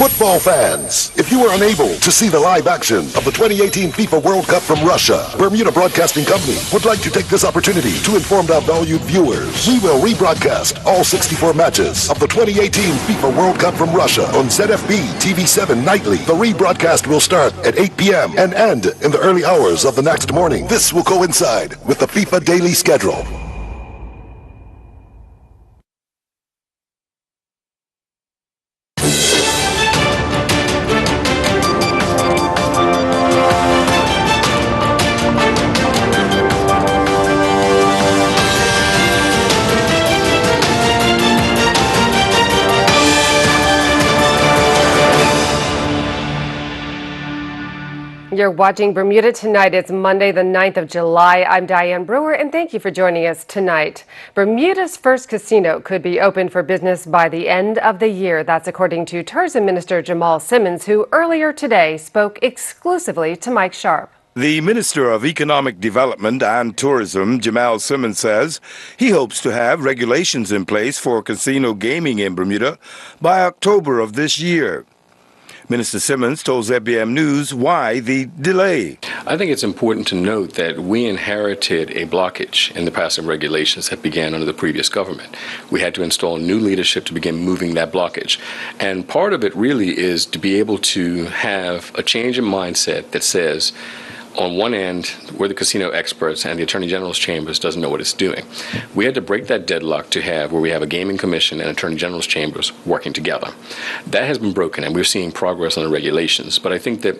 Football fans, if you were unable to see the live action of the 2018 FIFA World Cup from Russia, Bermuda Broadcasting Company would like to take this opportunity to inform our valued viewers. We will rebroadcast all 64 matches of the 2018 FIFA World Cup from Russia on ZFB TV7 nightly. The rebroadcast will start at 8 p.m. and end in the early hours of the next morning. This will coincide with the FIFA daily schedule. You're watching Bermuda Tonight. It's Monday, the 9th of July. I'm Diane Brewer, and thank you for joining us tonight. Bermuda's first casino could be open for business by the end of the year. That's according to Tourism Minister Jamal Simmons, who earlier today spoke exclusively to Mike Sharp. The Minister of Economic Development and Tourism, Jamal Simmons, says he hopes to have regulations in place for casino gaming in Bermuda by October of this year. Minister Simmons told ZBM News why the delay. I think it's important to note that we inherited a blockage in the passing regulations that began under the previous government. We had to install new leadership to begin moving that blockage. And part of it really is to be able to have a change in mindset that says, on one end, we're the casino experts and the Attorney General's chambers doesn't know what it's doing. We had to break that deadlock to have where we have a gaming commission and Attorney General's chambers working together. That has been broken and we're seeing progress on the regulations. But I think that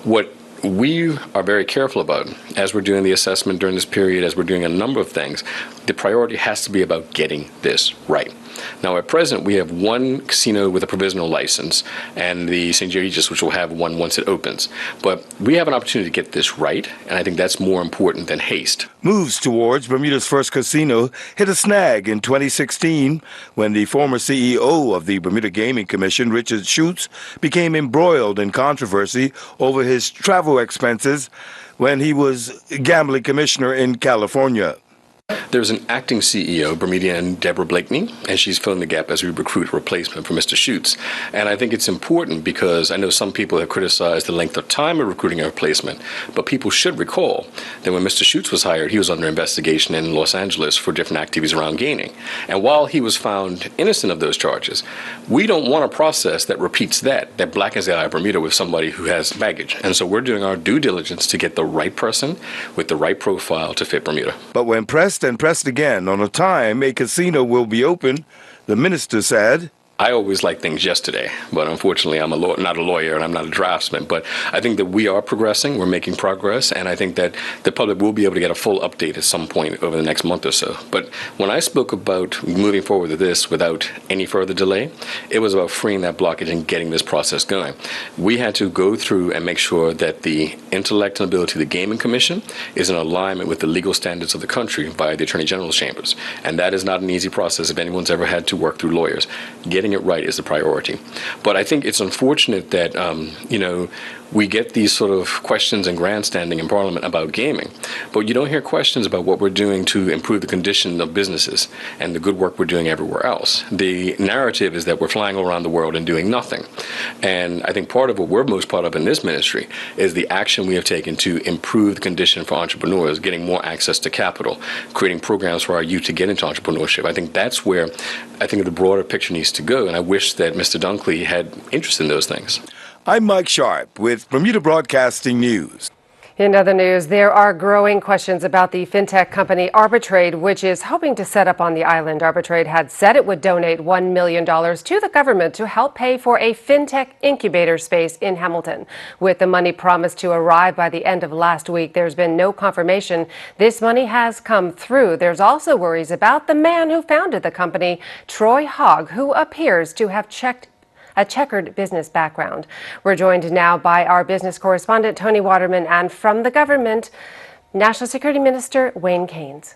what we are very careful about as we're doing the assessment during this period, as we're doing a number of things, the priority has to be about getting this right. Now, at present, we have one casino with a provisional license and the St. Regis, which will have one once it opens. But we have an opportunity to get this right, and I think that's more important than haste. Moves towards Bermuda's first casino hit a snag in 2016 when the former CEO of the Bermuda Gaming Commission, Richard Schutz, became embroiled in controversy over his travel expenses when he was gambling commissioner in California. There's an acting CEO, Bermudian Deborah Blakeney, and she's filling the gap as we recruit a replacement for Mr. Schutz. And I think it's important because I know some people have criticized the length of time of recruiting a replacement, but people should recall that when Mr. Schutz was hired, he was under investigation in Los Angeles for different activities around gaming. And while he was found innocent of those charges, we don't want a process that repeats that blackens the eye of Bermuda with somebody who has baggage. And so we're doing our due diligence to get the right person with the right profile to fit Bermuda. But when pressed and pressed again on a time a casino will be open, the minister said, I always like things yesterday, but unfortunately I'm not a lawyer and I'm not a draftsman. But I think that we are progressing, we're making progress, and I think that the public will be able to get a full update at some point over the next month or so. But when I spoke about moving forward with this without any further delay, it was about freeing that blockage and getting this process going. We had to go through and make sure that the intellect and ability of the Gaming Commission is in alignment with the legal standards of the country via the Attorney General's chambers. And that is not an easy process if anyone's ever had to work through lawyers. Getting it right is the priority. But I think it's unfortunate that, we get these sort of questions and grandstanding in Parliament about gaming, but you don't hear questions about what we're doing to improve the condition of businesses and the good work we're doing everywhere else. The narrative is that we're flying around the world and doing nothing. And I think part of what we're most proud of in this ministry is the action we have taken to improve the condition for entrepreneurs, getting more access to capital, creating programs for our youth to get into entrepreneurship. I think that's where I think the broader picture needs to go, and I wish that Mr. Dunkley had interest in those things. I'm Mike Sharp with Bermuda Broadcasting News. In other news, there are growing questions about the FinTech company Arbitrade, which is hoping to set up on the island. Arbitrade had said it would donate $1 million to the government to help pay for a FinTech incubator space in Hamilton. With the money promised to arrive by the end of last week, there's been no confirmation this money has come through. There's also worries about the man who founded the company, Troy Hogg, who appears to have a checkered business background. We're joined now by our business correspondent, Tony Waterman, and from the government, National Security Minister Wayne Keynes.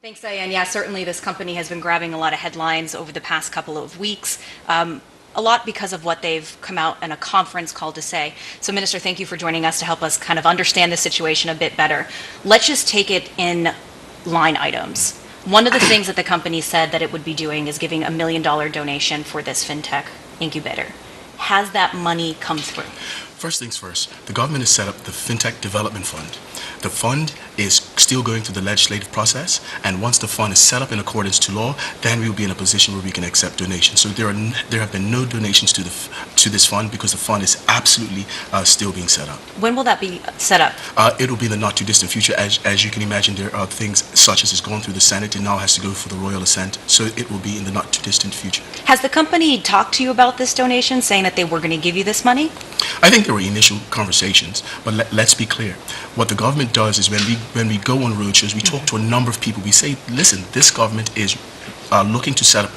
Thanks, Diane. Yeah, certainly this company has been grabbing a lot of headlines over the past couple of weeks. A lot because of what they've come out in a conference call to say. So, Minister, thank you for joining us to help us kind of understand the situation a bit better. Let's just take it in line items. One of the things that the company said that it would be doing is giving $1 million donation for this FinTech incubator. has that money come through? First things first, the government has set up the FinTech Development Fund. The fund is still going through the legislative process, and once the fund is set up in accordance to law, then we will be in a position where we can accept donations. So there have been no donations to this fund because the fund is absolutely still being set up. When will that be set up? It will be in the not too distant future. As you can imagine, there are things such as it's gone through the Senate and now has to go for the royal assent. So it will be in the not too distant future. Has the company talked to you about this donation, saying that they were going to give you this money? I think there were initial conversations, but let's be clear. What the government does is when we go on roadshows, we talk to a number of people. We say, listen, this government is looking to set up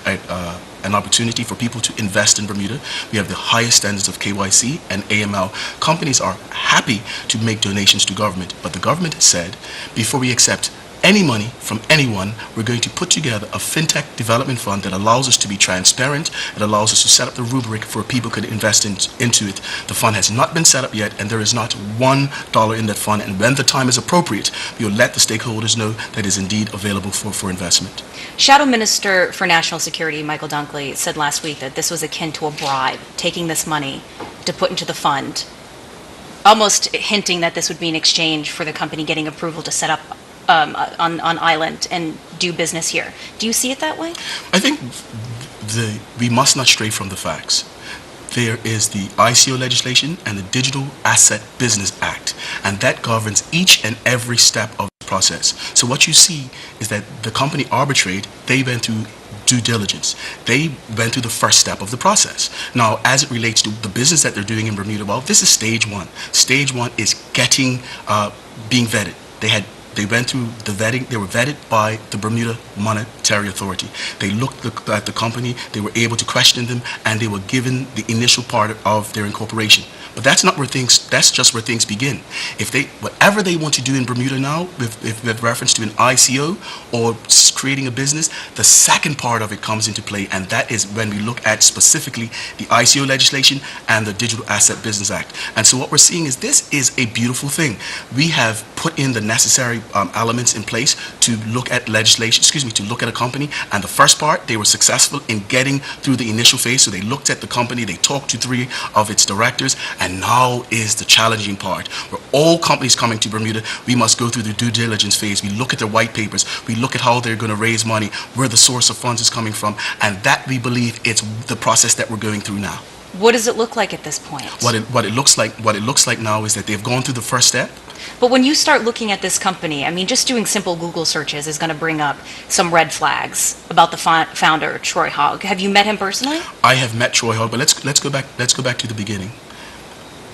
an opportunity for people to invest in Bermuda. We have the highest standards of KYC and AML. Companies are happy to make donations to government, but the government has said, before we accept any money from anyone, we're going to put together a FinTech development fund that allows us to be transparent. It allows us to set up the rubric for people could invest into it. The fund has not been set up yet, and there is not $1 in that fund. And when the time is appropriate, we will let the stakeholders know that it is indeed available for investment. Shadow Minister for National Security, Michael Dunkley, said last week that this was akin to a bribe, taking this money to put into the fund, almost hinting that this would be in exchange for the company getting approval to set up on island and do business here. Do you see it that way? I think we must not stray from the facts. There is the ICO legislation and the Digital Asset Business Act, and that governs each and every step of the process. So what you see is that the company Arbitrade, they went through due diligence. They went through the first step of the process. Now, as it relates to the business that they're doing in Bermuda, well, this is stage one. Stage one is being vetted. They went through the vetting. They were vetted by the Bermuda Monetary Authority. They looked at the company, they were able to question them, and they were given the initial part of their incorporation. But that's just where things begin. Whatever they want to do in Bermuda now, with reference to an ICO or creating a business, the second part of it comes into play, and that is when we look at specifically the ICO legislation and the Digital Asset Business Act. And so what we're seeing is this is a beautiful thing. We have put in the necessary elements in place to look at to look at a company. And the first part, they were successful in getting through the initial phase. So they looked at the company, they talked to 3 of its directors, and now is the challenging part, where all companies coming to Bermuda, we must go through the due diligence phase. We look at their white papers, we look at how they're going to raise money, where the source of funds is coming from, and that we believe it's the process that we're going through now. What does it look like at this point? What it looks like now is that they've gone through the first step. But when you start looking at this company, I mean, just doing simple Google searches is going to bring up some red flags about the founder, Troy Hogg. Have you met him personally? I have met Troy Hogg, but let's go back to the beginning.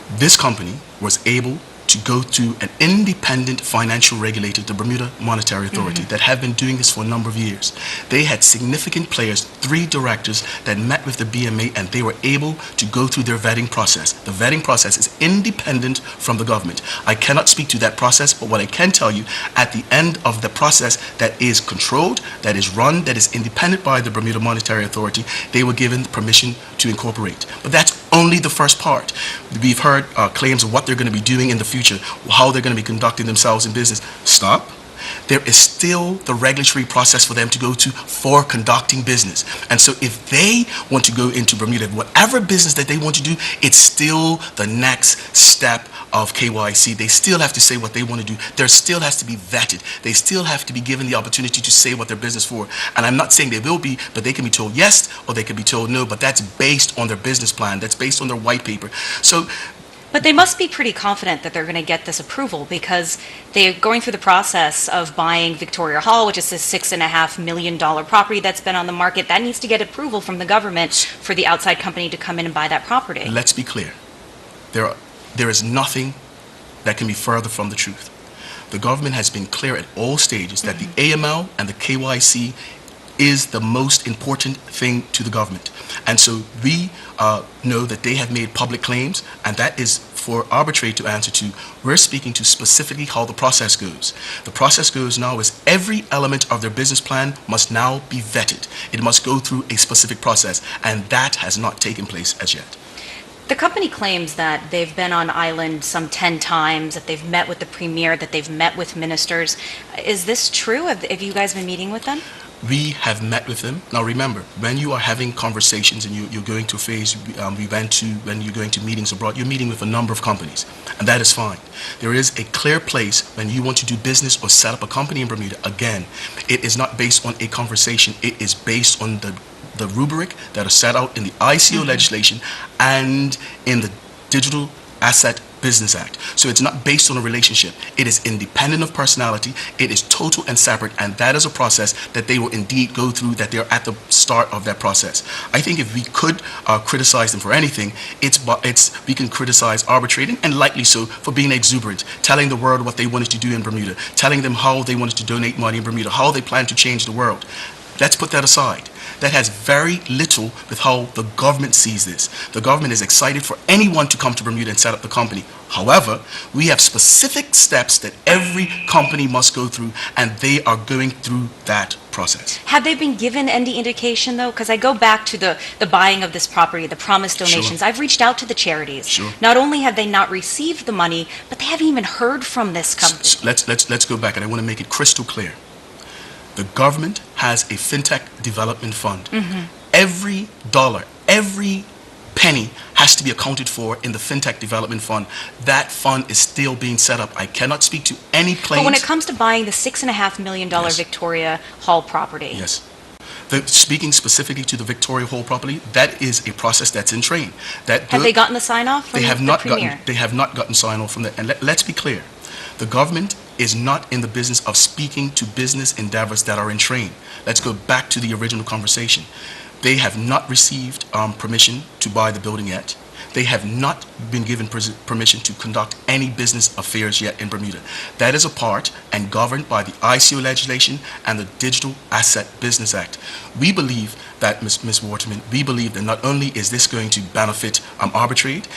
This company was able to go to an independent financial regulator, the Bermuda Monetary Authority, that have been doing this for a number of years. They had significant players, 3 directors that met with the BMA, and they were able to go through their vetting process. The vetting process is independent from the government. I cannot speak to that process, but what I can tell you, at the end of the process that is controlled, that is run, that is independent by the Bermuda Monetary Authority, they were given permission to incorporate. But that's only the first part. We've heard claims of what they're going to be doing in the future, how they're going to be conducting themselves in business. Stop. There is still the regulatory process for them to go to for conducting business. And so if they want to go into Bermuda, whatever business that they want to do, it's still the next step of KYC. They still have to say what they want to do. There still has to be vetted. They still have to be given the opportunity to say what their business for. And I'm not saying they will be, but they can be told yes or they can be told no, but that's based on their business plan. That's based on their white paper. But they must be pretty confident that they're going to get this approval, because they're going through the process of buying Victoria Hall, which is a $6.5 million property that's been on the market. That needs to get approval from the government for the outside company to come in and buy that property. Let's be clear. There is nothing that can be further from the truth. The government has been clear at all stages that the AML and the KYC is the most important thing to the government. And so we know that they have made public claims, and that is for Arbitrade to answer to. We're speaking to specifically how the process goes. The process goes now is every element of their business plan must now be vetted. It must go through a specific process, and that has not taken place as yet. The company claims that they've been on island some 10 times, that they've met with the premier, that they've met with ministers. Is this true? Have you guys been meeting with them? We have met with them. Now remember, when you are having conversations and you're going to a phase, when you're going to meetings abroad, you're meeting with a number of companies, and that is fine. There is a clear place when you want to do business or set up a company in Bermuda. Again, it is not based on a conversation. It is based on the rubric that is set out in the ICO legislation and in the Digital Asset Business Act. So it's not based on a relationship. It is independent of personality. It is total and separate, and that is a process that they will indeed go through, that they're at the start of that process. I think if we could criticize them for anything, we can criticize arbitrating, and likely so, for being exuberant, telling the world what they wanted to do in Bermuda, telling them how they wanted to donate money in Bermuda, how they plan to change the world. Let's put that aside. That has very little with how the government sees this. The government is excited for anyone to come to Bermuda and set up the company. However, we have specific steps that every company must go through, and they are going through that process. Have they been given any indication, though? Because I go back to the buying of this property, the promised donations. Sure. I've reached out to the charities. Sure. Not only have they not received the money, but they haven't even heard from this company. Let's go back, and I want to make it crystal clear. The government has a FinTech development fund. Every dollar, every penny has to be accounted for in the FinTech development fund. That fund is still being set up. I cannot speak to any claims. But when it comes to buying the $6.5 million Yes. Victoria Hall property, Yes. Speaking specifically to the Victoria Hall property, that is a process that's in train. have they gotten the sign-off from They have the not Premier? gotten. They have not gotten sign-off from that. And let's be clear, the government is not in the business of speaking to business endeavors that are in train. Let's go back to the original conversation. They have not received permission to buy the building yet. They have not been given permission to conduct any business affairs yet in Bermuda. That is a part and governed by the ICO legislation and the Digital Asset Business Act. We believe that, Ms. Waterman, we believe that not only is this going to benefit Arbitrade,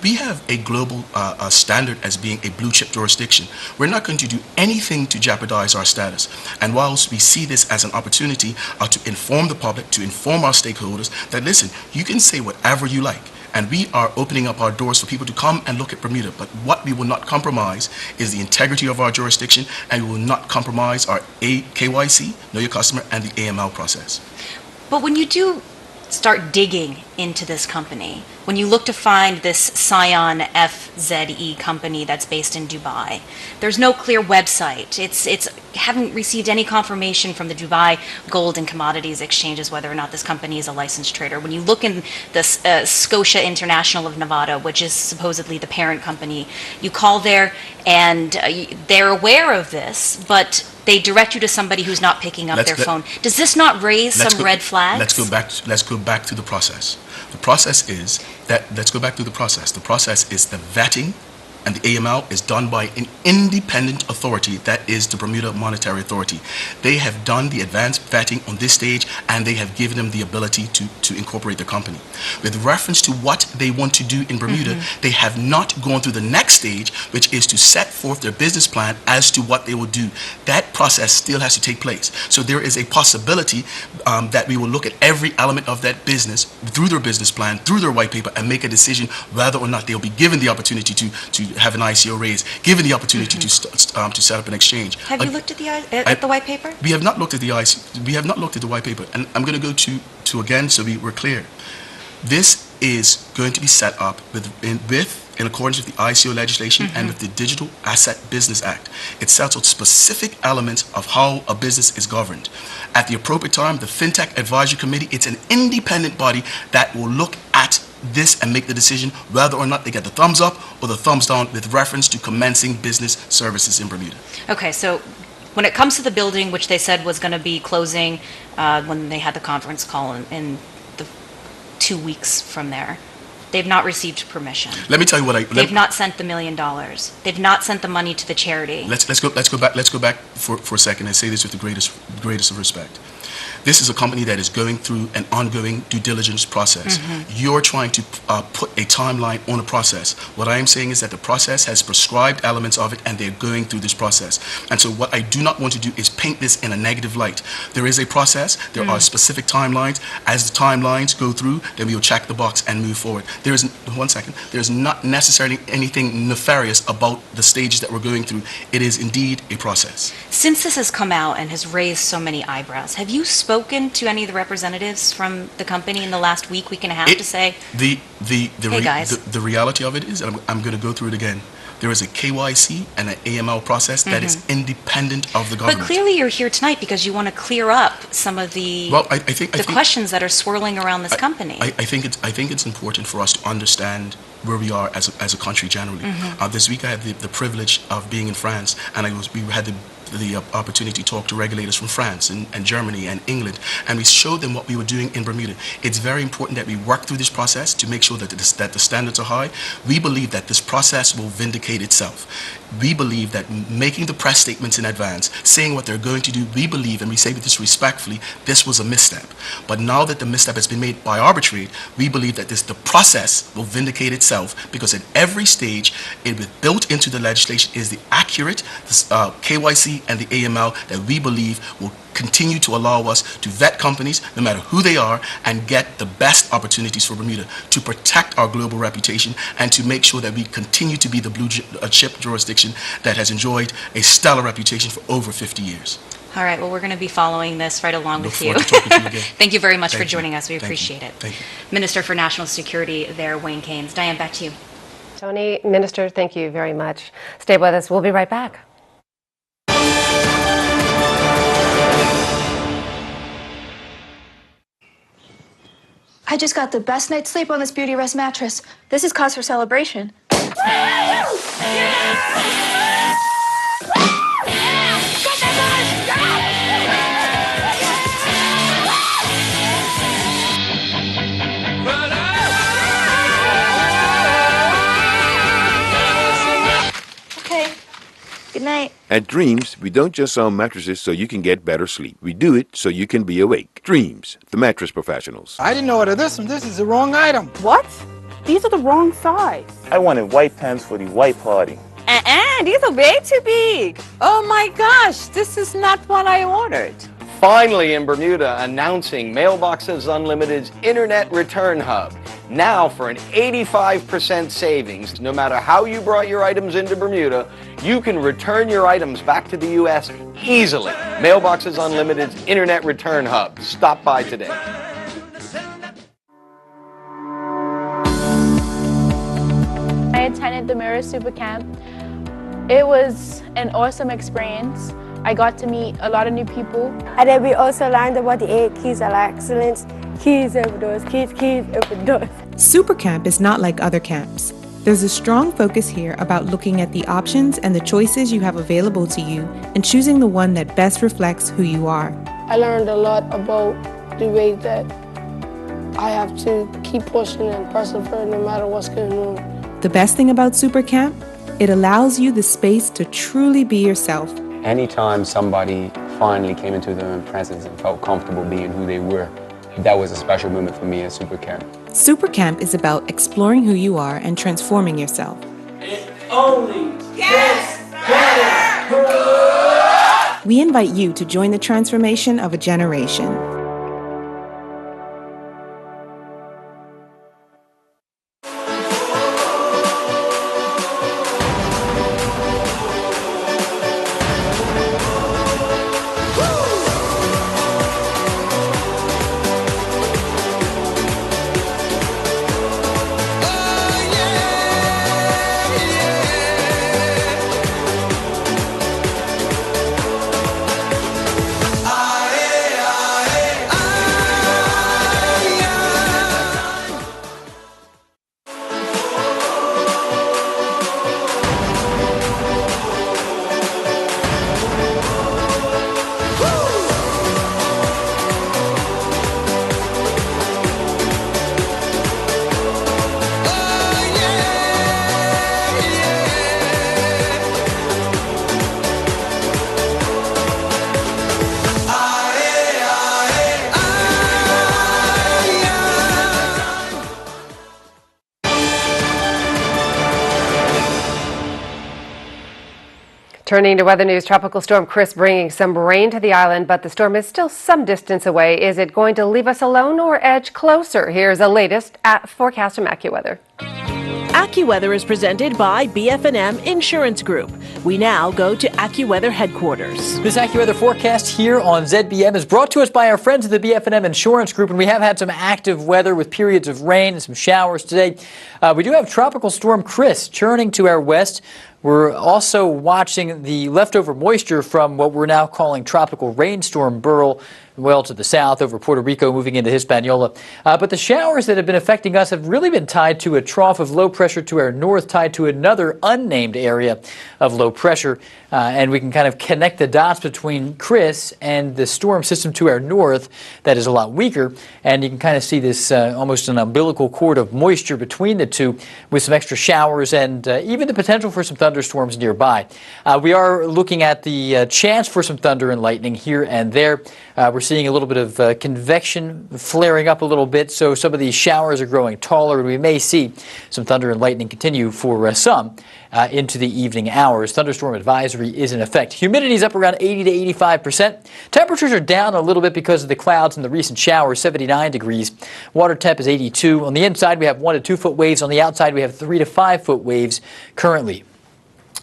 we have a global standard as being a blue chip jurisdiction. We're not going to do anything to jeopardize our status. And whilst we see this as an opportunity to inform the public, to inform our stakeholders that, listen, you can say whatever you like. And we are opening up our doors for people to come and look at Bermuda. But what we will not compromise is the integrity of our jurisdiction, and we will not compromise our KYC, Know Your Customer, and the AML process. But when you do start digging into this company, when you look to find this Scion FZE company that's based in Dubai, there's no clear website. It's haven't received any confirmation from the Dubai Gold and Commodities Exchanges whether or not this company is a licensed trader. When you look in the Scotia International of Nevada, which is supposedly the parent company, you call there and they're aware of this, but they direct you to somebody who's not picking up their phone. Does this not raise some red flags? Let's go back to the process. The process is that, let's go back to the process. The process is the vetting, and the AML is done by an independent authority, that is the Bermuda Monetary Authority. They have done the advanced vetting on this stage, and they have given them the ability to incorporate the company. With reference to what they want to do in Bermuda, they have not gone through the next stage, which is to set forth their business plan as to what they will do. That process still has to take place. So there is a possibility that we will look at every element of that business through their business plan, through their white paper, and make a decision whether or not they'll be given the opportunity to have an ICO raise, given the opportunity to set up an exchange. Have you looked at the white paper? We have not looked at the We have not looked at the white paper, and I'm going to go to again so we're clear. This is going to be set up in accordance with the ICO legislation and with the Digital Asset Business Act. It sets out specific elements of how a business is governed. At the appropriate time, the FinTech Advisory Committee, it's an independent body that will look at this and make the decision whether or not they get the thumbs up or the thumbs down with reference to commencing business services in Bermuda. Okay, so when it comes to the building, which they said was going to be closing when they had the conference call in the 2 weeks from there, they've not received permission. Let me tell you what They've not sent the $1 million. They've not sent the money to the charity. Let's go back for a second and say this with the greatest of respect. This is a company that is going through an ongoing due diligence process. You're trying to put a timeline on a process. What I am saying is that the process has prescribed elements of it, and they're going through this process. And so what I do not want to do is paint this in a negative light. There is a process. There are specific timelines. As the timelines go through, then we will check the box and move forward. There is, one second, there's not necessarily anything nefarious about the stages that we're going through. It is indeed a process. Since this has come out and has raised so many eyebrows, have you spoken to any of the representatives from the company in the last week and a half to say, the reality of it is, and I'm going to go through it again, there is a KYC and an AML process that is independent of the government. But clearly you're here tonight because you want to clear up some of the questions that are swirling around this company. I think it's important for us to understand where we are as a country generally. This week I had the privilege of being in France, and we had the opportunity to talk to regulators from France and Germany and England, and we showed them what we were doing in Bermuda. It's very important that we work through this process to make sure that the standards are high. We believe that this process will vindicate itself. We believe that making the press statements in advance, saying what they're going to do, we believe, and we say this respectfully, this was a misstep. But now that the misstep has been made by Arbitrate, we believe that the process will vindicate itself, because at every stage, it was built into the legislation is the accurate KYC and the AML that we believe will continue to allow us to vet companies, no matter who they are, and get the best opportunities for Bermuda to protect our global reputation and to make sure that we continue to be the blue chip jurisdiction that has enjoyed a stellar reputation for over 50 years. All right, well, we're going to be following this right along with you. Thank you very much for joining us. We appreciate it. Thank you. Minister for National Security there, Wayne Keynes. Diane, back to you. Tony, Minister, thank you very much. Stay with us. We'll be right back. I just got the best night's sleep on this Beauty Rest mattress. This is cause for celebration. Okay. Good night. At Dreams, we don't just sell mattresses so you can get better sleep. We do it so you can be awake. Dreams, the mattress professionals. I didn't order this one. This is the wrong item. What? These are the wrong size. I wanted white pants for the white party. These are way too big. Oh my gosh, this is not what I ordered. Finally in Bermuda, announcing Mailboxes Unlimited's Internet Return Hub. Now for an 85% savings. No matter how you brought your items into Bermuda, you can return your items back to the U.S. easily. Mailboxes Unlimited's Internet Return Hub. Stop by today. I attended the Mirror Super Camp. It was an awesome experience. I got to meet a lot of new people. And then we also learned about the 8 keys of excellence. Keys over doors, keys over doors. Super Camp is not like other camps. There's a strong focus here about looking at the options and the choices you have available to you and choosing the one that best reflects who you are. I learned a lot about the way that I have to keep pushing and persevere no matter what's going on. The best thing about Super Camp? It allows you the space to truly be yourself. Anytime somebody finally came into their own presence and felt comfortable being who they were, that was a special moment for me at Super Camp. Super Camp is about exploring who you are and transforming yourself. It only gets better! We invite you to join the transformation of a generation. Turning to weather news, Tropical Storm Chris bringing some rain to the island, but the storm is still some distance away. Is it going to leave us alone or edge closer? Here's the latest at forecast from AccuWeather. AccuWeather is presented by BF&M Insurance Group. We now go to AccuWeather headquarters. This AccuWeather forecast here on ZBM is brought to us by our friends at the BF&M Insurance Group, and we have had some active weather with periods of rain and some showers today. We do have Tropical Storm Chris churning to our west. We're also watching the leftover moisture from what we're now calling Tropical Rainstorm Burl, well to the south over Puerto Rico, moving into Hispaniola. But the showers that have been affecting us have really been tied to a trough of low pressure to our north, tied to another unnamed area of low pressure. And we can kind of connect the dots between Chris and the storm system to our north that is a lot weaker. And you can kind of see this almost an umbilical cord of moisture between the two with some extra showers and even the potential for some thunderstorms nearby. We are looking at the chance for some thunder and lightning here and there. We're seeing a little bit of convection flaring up a little bit, so some of these showers are growing taller, and we may see some thunder and lightning continue for some into the evening hours. Thunderstorm advisory is in effect. Humidity is up around 80 to 85%. Temperatures are down a little bit because of the clouds and the recent showers, 79 degrees. Water temp is 82. On the inside, we have 1 to 2 foot waves. On the outside, we have 3 to 5 foot waves currently.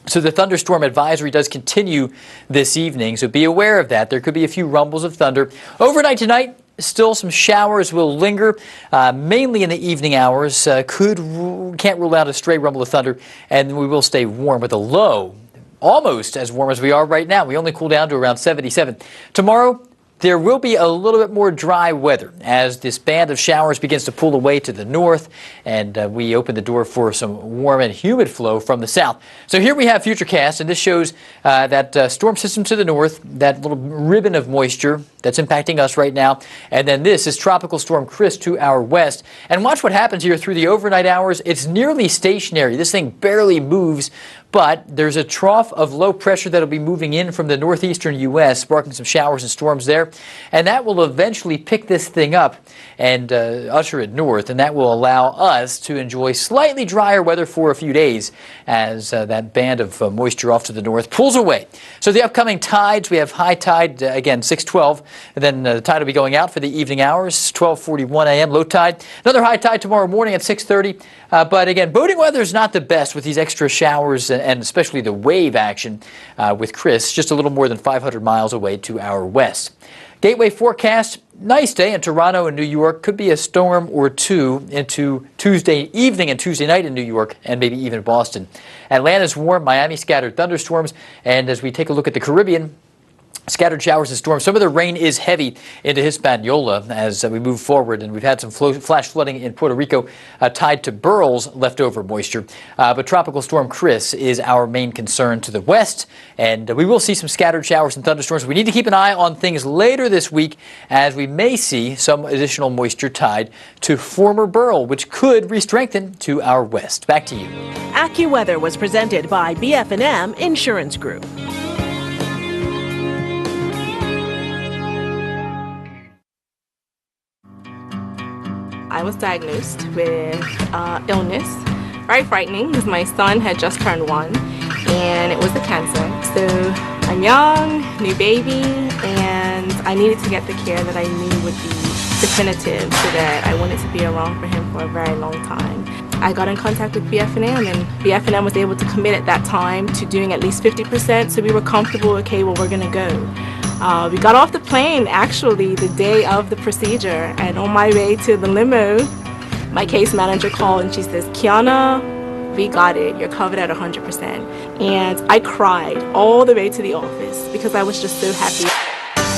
So the thunderstorm advisory does continue this evening, so be aware of that. There could be a few rumbles of thunder. Overnight tonight, still some showers will linger, mainly in the evening hours. Can't rule out a stray rumble of thunder, and we will stay warm with a low almost as warm as we are right now. We only cool down to around 77. Tomorrow, there will be a little bit more dry weather as this band of showers begins to pull away to the north, and we open the door for some warm and humid flow from the south. So here we have Futurecast, and this shows that storm system to the north, that little ribbon of moisture that's impacting us right now, and then this is Tropical Storm Chris to our west. And watch what happens here through the overnight hours. It's nearly stationary. This thing barely moves. But there's a trough of low pressure that will be moving in from the northeastern U.S., sparking some showers and storms there. And that will eventually pick this thing up and usher it north. And that will allow us to enjoy slightly drier weather for a few days as that band of moisture off to the north pulls away. So the upcoming tides, we have high tide, again, 6:12. And then the tide will be going out for the evening hours, 12:41 a.m. Low tide. Another high tide tomorrow morning at 6:30. But again, boating weather is not the best with these extra showers and especially the wave action with Chris, just a little more than 500 miles away to our west. Gateway forecast, nice day in Toronto and New York. Could be a storm or two into Tuesday evening and Tuesday night in New York and maybe even Boston. Atlanta's warm, Miami scattered thunderstorms. And as we take a look at the Caribbean, scattered showers and storms. Some of the rain is heavy into Hispaniola as we move forward, and we've had some flash flooding in Puerto Rico tied to Burl's leftover moisture. But Tropical Storm Chris is our main concern to the west, and we will see some scattered showers and thunderstorms. We need to keep an eye on things later this week as we may see some additional moisture tied to former Burl, which could re-strengthen to our west. Back to you. AccuWeather was presented by BF&M Insurance Group. I was diagnosed with illness, very frightening because my son had just turned 1 and it was a cancer. So I'm young, new baby, and I needed to get the care that I knew would be definitive so that I wanted to be around for him for a very long time. I got in contact with BF&M, and BF&M was able to commit at that time to doing at least 50%, so we were comfortable, okay, well, we're gonna go. We got off the plane actually the day of the procedure, and on my way to the limo, my case manager called and she says, Kiana, we got it, you're covered at 100%. And I cried all the way to the office because I was just so happy.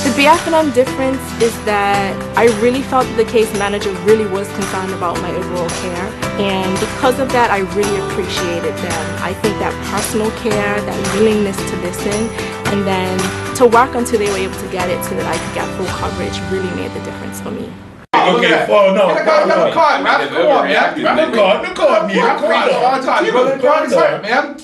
The BF&M difference is that I really felt that the case manager really was concerned about my overall care, and because of that I really appreciated them. I think that personal care, that willingness to listen, and then to work until they were able to get it so that I could get full coverage really made the difference for me. Okay, well, no. Come on, man. Come on, man. Look on me. Come on, man.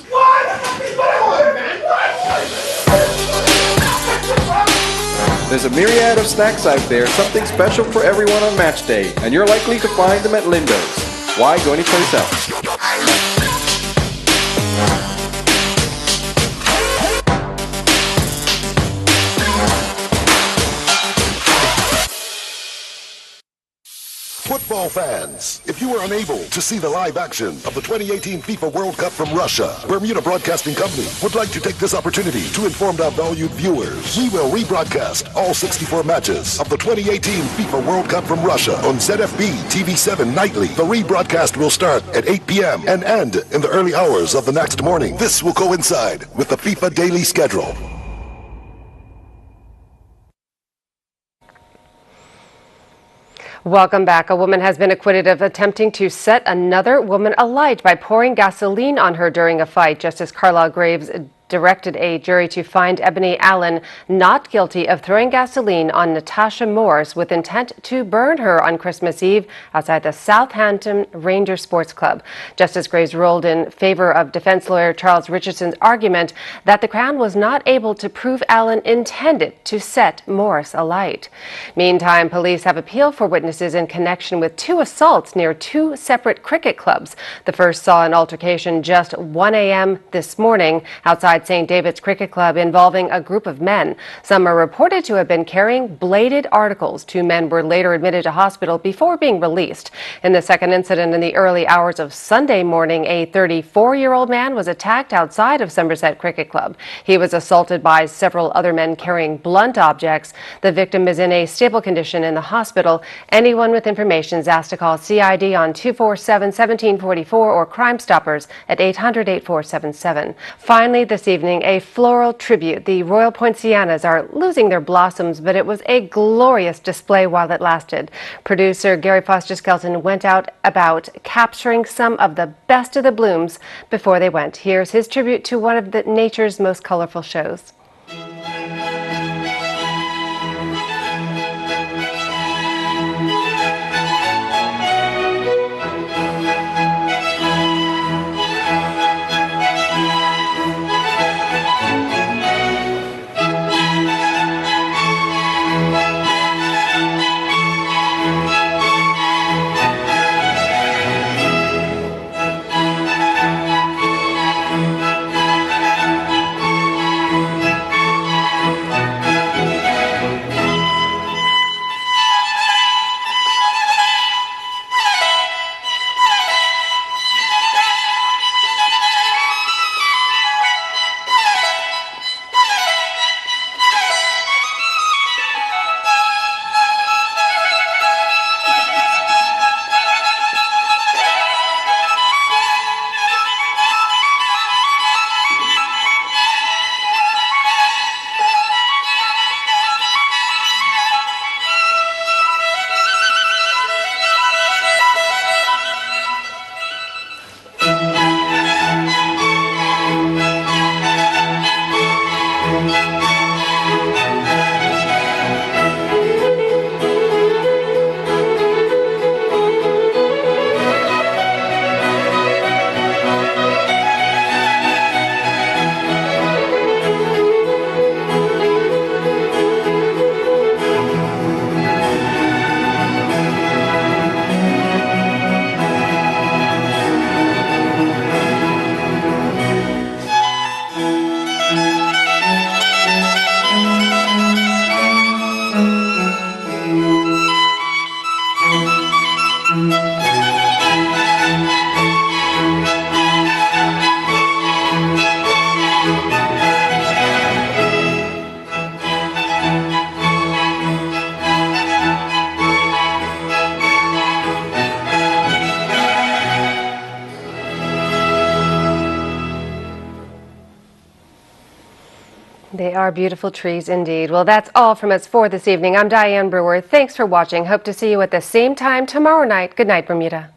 There's a myriad of snacks out there, something special for everyone on match day, and you're likely to find them at Lindo's. Why go anyplace else? Football fans, if you were unable to see the live action of the 2018 FIFA World Cup from Russia, Bermuda Broadcasting Company would like to take this opportunity to inform our valued viewers. We will rebroadcast all 64 matches of the 2018 FIFA World Cup from Russia on ZFB TV7 nightly. The rebroadcast will start at 8 p.m. and end in the early hours of the next morning. This will coincide with the FIFA daily schedule. Welcome back. A woman has been acquitted of attempting to set another woman alight by pouring gasoline on her during a fight. Justice Carla Graves directed a jury to find Ebony Allen not guilty of throwing gasoline on Natasha Morse with intent to burn her on Christmas Eve outside the Southampton Ranger Sports Club. Justice Graves ruled in favor of defense lawyer Charles Richardson's argument that the Crown was not able to prove Allen intended to set Morse alight. Meantime, police have appealed for witnesses in connection with two assaults near two separate cricket clubs. The first saw an altercation just 1 a.m. this morning outside St. David's Cricket Club involving a group of men. Some are reported to have been carrying bladed articles. Two men were later admitted to hospital before being released. In the second incident in the early hours of Sunday morning, a 34-year-old man was attacked outside of Somerset Cricket Club. He was assaulted by several other men carrying blunt objects. The victim is in a stable condition in the hospital. Anyone with information is asked to call CID on 247-1744 or Crime Stoppers at 800-8477. Finally, this evening, a floral tribute. The Royal Poincianas are losing their blossoms, but it was a glorious display while it lasted. Producer Gary Foster Skelton went out about capturing some of the best of the blooms before they went. Here's his tribute to one of nature's most colorful shows. They are beautiful trees indeed. Well, that's all from us for this evening. I'm Diane Brewer. Thanks for watching. Hope to see you at the same time tomorrow night. Good night, Bermuda.